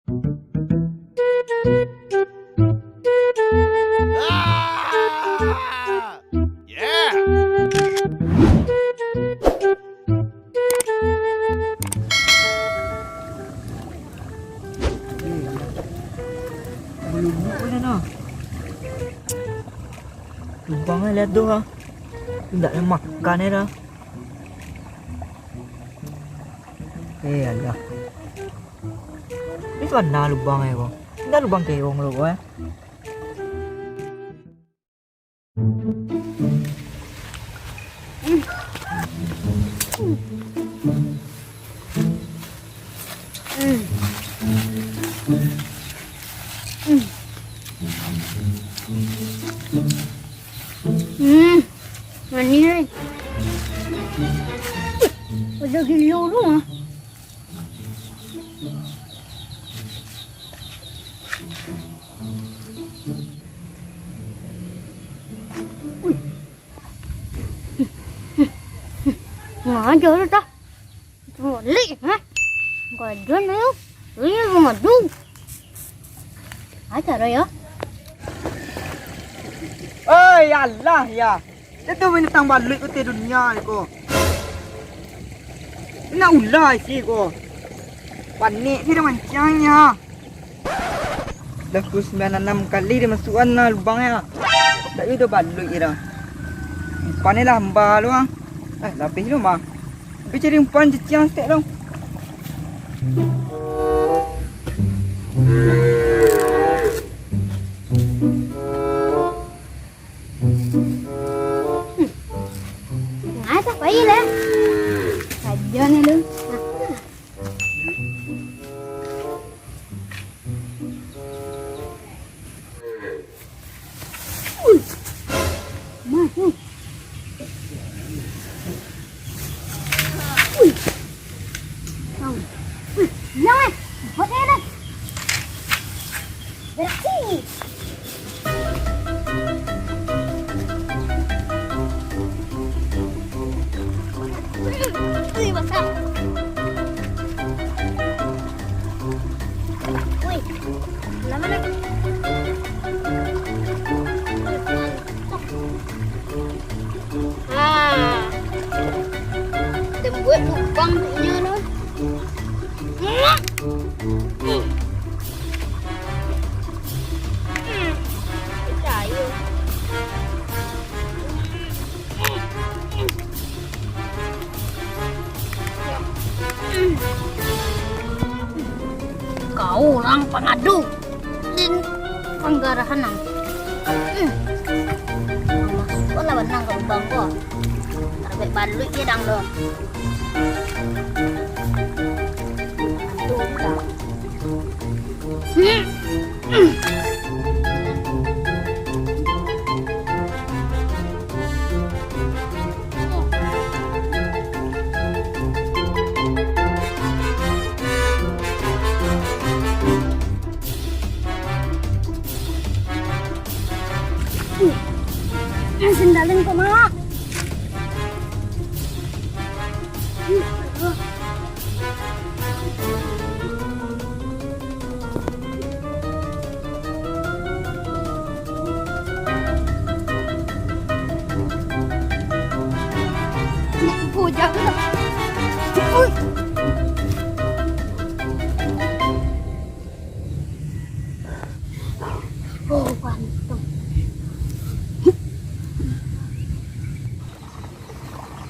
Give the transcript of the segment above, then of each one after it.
Ah! Yeah! Malubog ko na na. Lubang nga lihat doon ha. Tidak na makan ya dah. Alah. Ini mana lubang ya kok? Tidak lubang keong lo kok ya. Mani rin. Udah gila lu ah. Ngajak lu dah. Balik ha. Gajan lu. Ini ngadu. Acara ya. Oh ya Allah ya. Itu binatang balik ko te dunia ni ko. Ina ulai sih ko. Panik sih mancangnya. Dah 96 kali dia masukkan na lubangnya. Tak itu balik ira. Panik lah hamba lu ah. Lapis lu mah. Pergi cari umpan cecian stek dong. Ngata bayi lah. Kajian ni lu. Jangan, buat saya dah. Bersih. Wih, basah. Wih, lama nak. Dan buat lubang punya tu. Percaya. Kau orang pengadu dan penggarahan nang. Masuk lah benang ke lubang kau. Terbek balik dia dang doh. Sendalin ko mak. Bujang lah. Oh, pantung.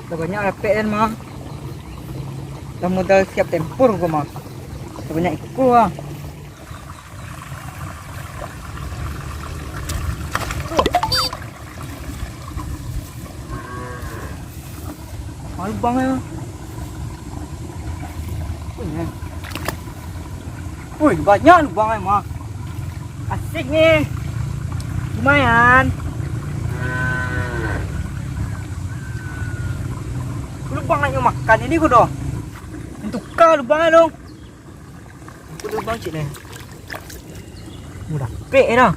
Dah banyak RPN mah. Dah modal siap tempur ko mah. Dah banyak ikut ah. Lubang ya. Wih, banyak lubang mah. Asik nih. Lumayan. Lubang aja makan ini ko doh. Tukar lubang dong. Aku lubang cik ni. Mudah pek dah.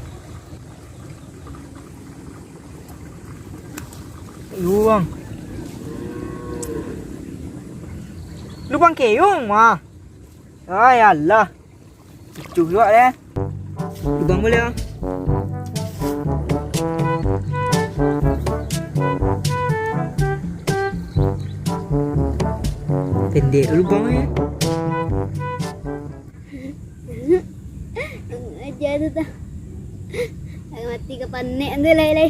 Lubang. Lubang keong mah. Ay Allah. Itu luak deh. Lubang boleh ya. Pendek lubangnya. Aja tu tak. Ay mati ka panik tu lay.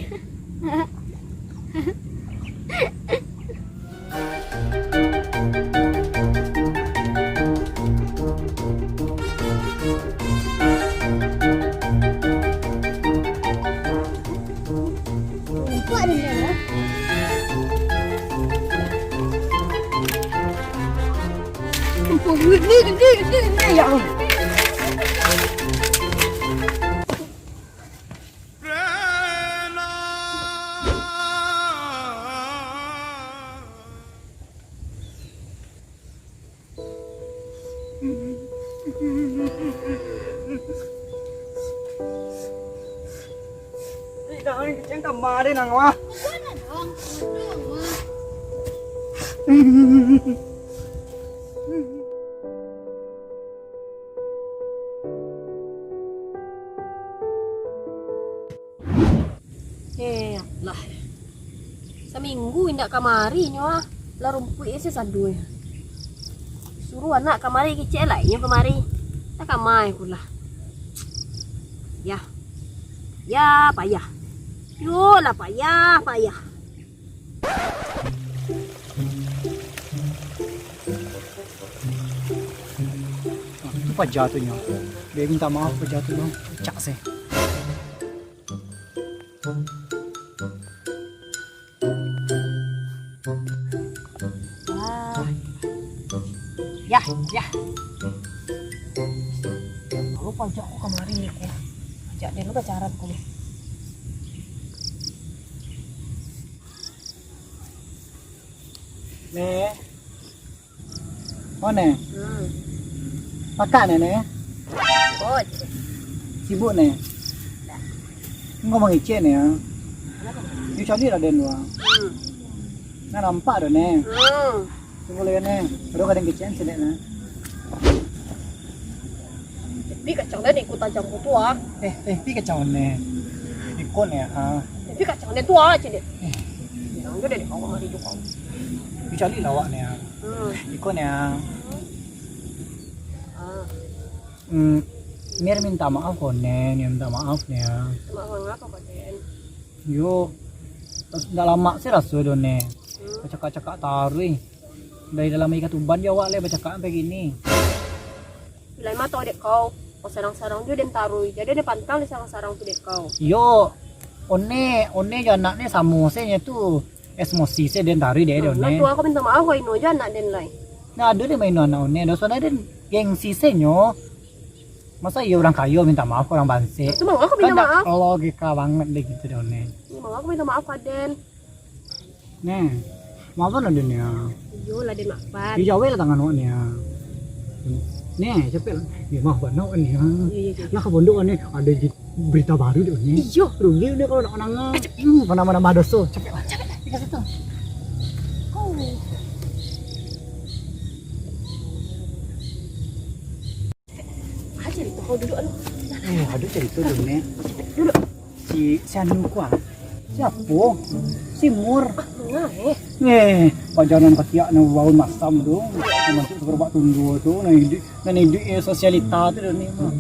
Kuat dia lah. Gede ya. Jangan keceng kemarin nang wah. Lah. Seminggu indak kamari nyo lah rumput isi sadu ya. Suruh anak kamari kecil lah nyo kamari. Tak kamai pula. Ya. Ya payah. Yo lah payah. Apa jatuhnya? Dia minta maaf apa jatuh bang? Cak sih. Ya. Kalau pajak aku kamari ni ko. Ajak dia lu pacaran ko. Nih. Mana? Makan nih. Oh, Sibuk nih. Ngomong icin nih ya. Dia cari lah den doang. Nah nampak dah nih. Tunggu lagi nih. Baru kadang kecil sini nih. Tapi kacang dia ikut tajam ko tua. Pi kacau nih. Ikut nih ah. Tapi kacang dia tua aja dia. Yang dia dari kau kamari juga. Dia cari lawak nih. Ikut nih. Mir minta maaf kok nih. Minta maaf nih. Maaf ngapa kau Den? Yo. Dah lama sih rasu do nih. Cakak-cakak taruh. Dari dalam ikat uban dia awak le bercakap sampai gini. Bilai mata dek kau. Kau sarang-sarang dia dan taruh. Jadi dia pantang di sarang-sarang tu dek kau. Yo, one janak ni sama saya tu emosi saya dan taruh dia Nah one. tu aku minta maaf kau ino aja anak den lai. Nah ada dia main anak one. Dosa dia gengsi senyo. Masa iya orang kaya minta maaf ke orang banse. Itu mau aku minta Kan maaf. logika banget deh gitu dia one. Mau aku minta maaf kau Den. Nih, maaf lah dunia. Iyo lah Den maafan. Di Jawa lah tangan one. Nih, cepet lah. Dia maaf banget one. Iya. Lah ke pondok one ada berita baru dia one. Iyo. Rugi dia kalau nak nangis. Mana-mana dosa. Cepet lah. Dikasih tu. Oh. Aja itu kau duduk anu. Aduh cerita dulu nih. Si Anu kuah. Siapa? Si Mur. Pajanan ketiak na bau masam tu. Masuk sekerbak tunggu tu. Nani di sosialita tu ni mah.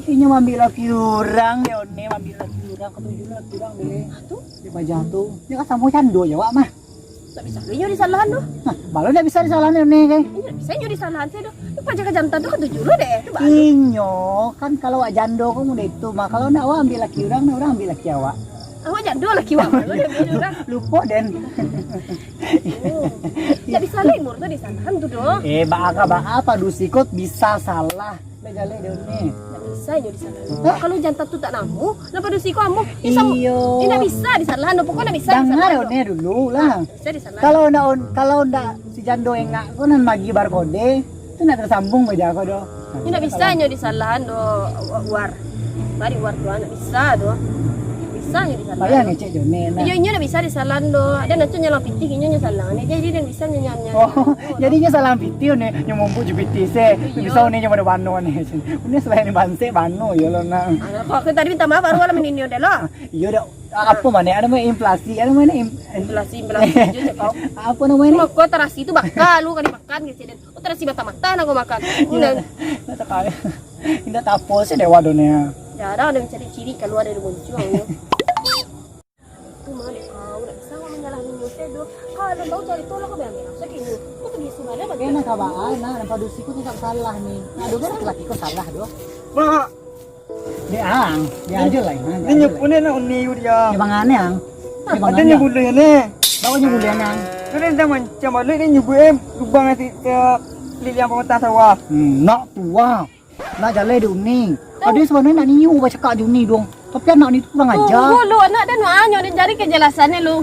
Ini ambil laki orang dia ni ambil laki orang ketujuh laki orang deh. Tu, Di pajah tu. Dia kan sama cando ya wak mah. tak bisa nyo di salahan tu. Baru dia bisa disalahin ni kan. Iya, bisa nyo di salahan saya tu. Itu pajak jantan tu kan 7 deh. Tu baru. Inyo kan kalau wak jando kamu dah itu mah kalau nak awak ambil laki orang ambil laki awak. Awak jadul laki wak. Lu dia bilang orang. Lupa den. Tak disalahin mur tu di salahan tu doh. Baka padu sikut bisa salah. Legale dia ni. Tak bisa nyo di salahan. Kalau jantan tu tak namu, kenapa dosi kamu? Iyo. Tak bisa di salahan. Pokoknya tak bisa di Dengar salahan. ni dulu lah. Bisa di salahan. Kalau ndak si jando yang ngak ko nan magi barcode, tu nak tersambung aja ko do. Ini tak bisa nyo di salahan do war. Bari war tu tak bisa do. bisa nya di salan. Bayar ngecek jo ne. Nah. Iyo dah bisa di salan do. Ada nak nyalang pitih nya salang. Jadi dia bisa nyanyi. Oh, jadinya salah pitih ne, yang mampu jepiti se. Bisa ne yang ada bano ne. Ini selain banse bano ya lo na. Kok aku tadi minta maaf baru lah meninio deh lo. Iya dah. Apa mana? Ada mana inflasi? Ada mana Inflasi je kau. apa namanya? Kau terasi itu bakal lu kan dimakan gitu dan. Oh terasi mata-mata nak kau makan. Udah. Tidak tahu. Tidak tahu sih dewa donya. Jarang ada yang ciri-ciri keluar dari muncul. Tuh mah deh kau udah bisa kau menyalahin nyusah do. Kalau tahu cari tolong kau bilang saya kini. Kau tuh biasa mana bagaimana? Kena kabaan, nah nampak dusiku tidak salah nih. Nah, do laki-laki kok salah do. Mak, Dia aja lah. ini nyepunin na uniu dia. Di bangane ang. Di Ada bangane. nyebulin ni. Bawa nyebulin ang. Kau dah macam mana ni nyebulin lubang nanti ke liliang pemerintah sawah. Nak tua. Nak jalan di uning. Ada sebenarnya nak niu baca kak di uning dong. Tapi anak ni tu kurang ajar. Tunggu lu anak dan anyo dia cari kejelasannya lu.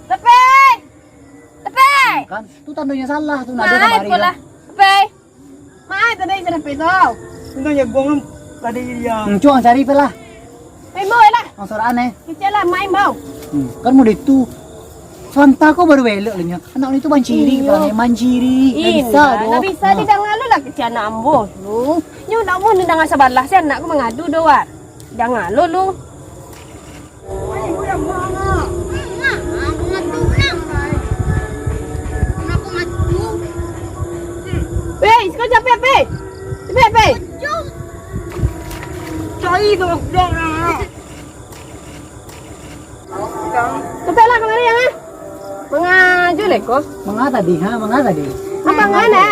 Tepe. Kan, tu tandanya salah tu nak Mai ada pula. Tepe. Mai tadi sudah peso. Ini yang gong tadi dia. Cuang cari pelah. Mai mau lah. Ang soraan eh. Kecela mai mau. Kan mau itu. Swanta ko baru belok lah nya. Anak ni tu manciri, manciri. Nggak bisa di dangan lu lah kecana ambo lu. Nyu nak mau ni dangan sabarlah si anakku mengadu doat. Jangan lu. Wei, sekarang capek, Pe. Pe. Cari tu dong. Capek lah kemarin yang mengaju leko. Mengapa tadi? Mengapa tadi? Apa ngane?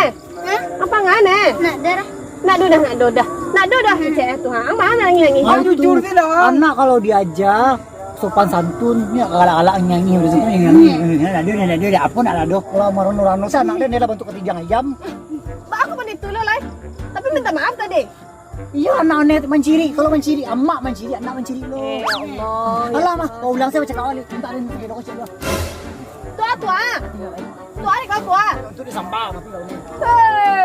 Apa ngane? Nak darah. Nak dodah cek tu ha. Mana nyanyi? Jujur tidak. Anak kalau diajak sopan santun, ya galak-galak nyanyi udah situ nyanyi. Dia apa nak lado? Kalau marun-marun sana anak dia bentuk ketiga ayam. Pak aku pun itu lah. Tapi minta maaf tadi. Iya anak menciri, kalau menciri, emak menciri, anak menciri lo. Allah. Alah mah, kau ulang saya baca kau ni, minta ada video kau cakap. Tua. Tua ni kau tua. Itu disambal tapi kau ni.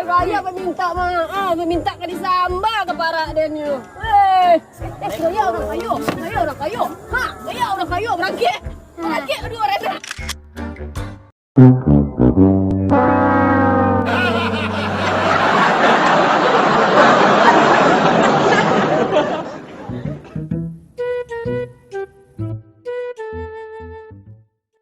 Raya meminta maaf, meminta ke disambal ke para dia ni. Gaya orang kayu. Ha, gaya orang kayu berangkit. Berangkit dua orang.